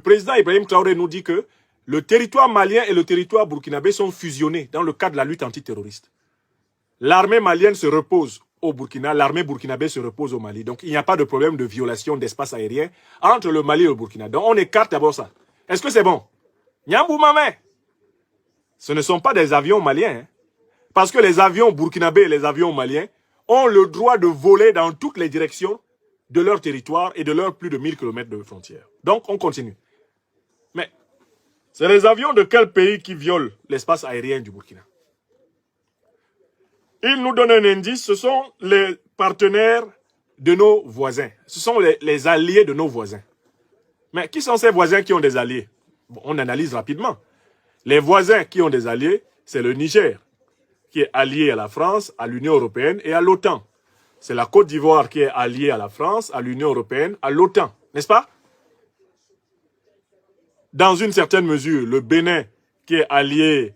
président Ibrahim Traoré nous dit que le territoire malien et le territoire burkinabé sont fusionnés dans le cadre de la lutte antiterroriste. L'armée malienne se repose au Burkina, l'armée burkinabé se repose au Mali. Donc il n'y a pas de problème de violation d'espace aérien entre le Mali et le Burkina. Donc on écarte d'abord ça. Est-ce que c'est bon? Nyambou Mamé, ce ne sont pas des avions maliens. Hein, parce que les avions burkinabés et les avions maliens ont le droit de voler dans toutes les directions de leur territoire et de leurs plus de 1000 km de frontières. Donc on continue. Mais c'est les avions de quel pays qui violent l'espace aérien du Burkina? Il nous donne un indice, ce sont les partenaires de nos voisins. Ce sont les alliés de nos voisins. Mais qui sont ces voisins qui ont des alliés? Bon, on analyse rapidement. Les voisins qui ont des alliés, c'est le Niger, qui est allié à la France, à l'Union européenne et à l'OTAN. C'est la Côte d'Ivoire qui est alliée à la France, à l'Union européenne, à l'OTAN, n'est-ce pas? Dans une certaine mesure, le Bénin qui est allié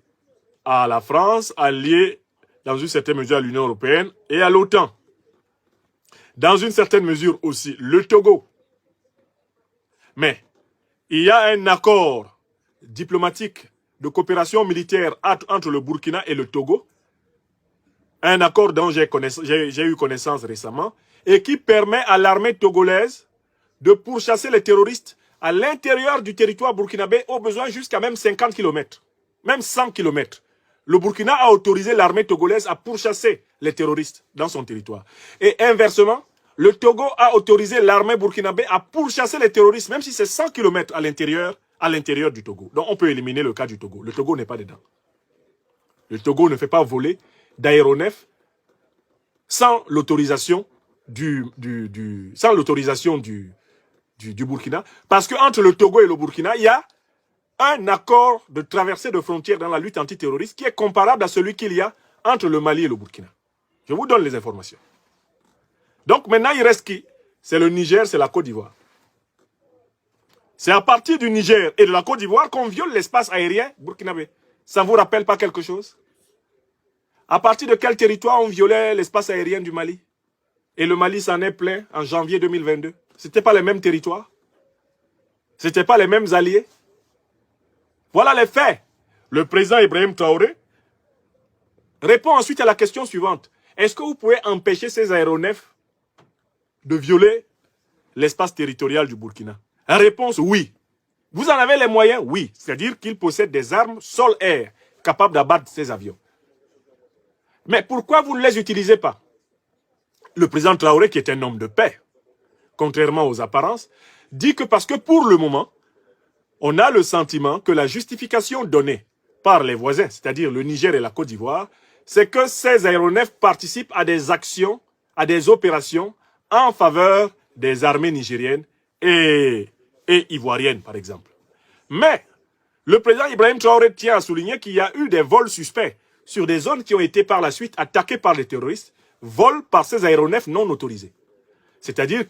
à la France, allié dans une certaine mesure à l'Union européenne et à l'OTAN. Dans une certaine mesure aussi, le Togo. Mais il y a un accord diplomatique de coopération militaire entre le Burkina et le Togo, un accord dont j'ai eu connaissance récemment, et qui permet à l'armée togolaise de pourchasser les terroristes à l'intérieur du territoire burkinabé, au besoin jusqu'à même 50 km, même 100 km. Le Burkina a autorisé l'armée togolaise à pourchasser les terroristes dans son territoire. Et inversement, le Togo a autorisé l'armée burkinabé à pourchasser les terroristes, même si c'est 100 km à l'intérieur du Togo. Donc on peut éliminer le cas du Togo. Le Togo n'est pas dedans. Le Togo ne fait pas voler d'aéronefs sans l'autorisation du Burkina. Parce qu'entre le Togo et le Burkina, il y a un accord de traversée de frontières dans la lutte antiterroriste qui est comparable à celui qu'il y a entre le Mali et le Burkina. Je vous donne les informations. Donc maintenant, il reste qui? C'est le Niger, c'est la Côte d'Ivoire. C'est à partir du Niger et de la Côte d'Ivoire qu'on viole l'espace aérien burkinabé. Ça ne vous rappelle pas quelque chose? À partir de quel territoire on violait l'espace aérien du Mali? Et le Mali s'en est plein en janvier 2022. Ce n'était pas les mêmes territoires? Ce n'étaient pas les mêmes alliés? Voilà les faits. Le président Ibrahim Traoré répond ensuite à la question suivante. Est-ce que vous pouvez empêcher ces aéronefs de violer l'espace territorial du Burkina? La réponse, oui. Vous en avez les moyens? Oui. C'est-à-dire qu'ils possèdent des armes sol-air capables d'abattre ces avions. Mais pourquoi vous ne les utilisez pas? Le président Traoré, qui est un homme de paix, contrairement aux apparences, dit que parce que pour le moment, on a le sentiment que la justification donnée par les voisins, c'est-à-dire le Niger et la Côte d'Ivoire, c'est que ces aéronefs participent à des actions, à des opérations en faveur des armées nigériennes et ivoiriennes, par exemple. Mais le président Ibrahim Traoré tient à souligner qu'il y a eu des vols suspects sur des zones qui ont été par la suite attaquées par les terroristes, vols par ces aéronefs non autorisés. C'est-à-dire qu'il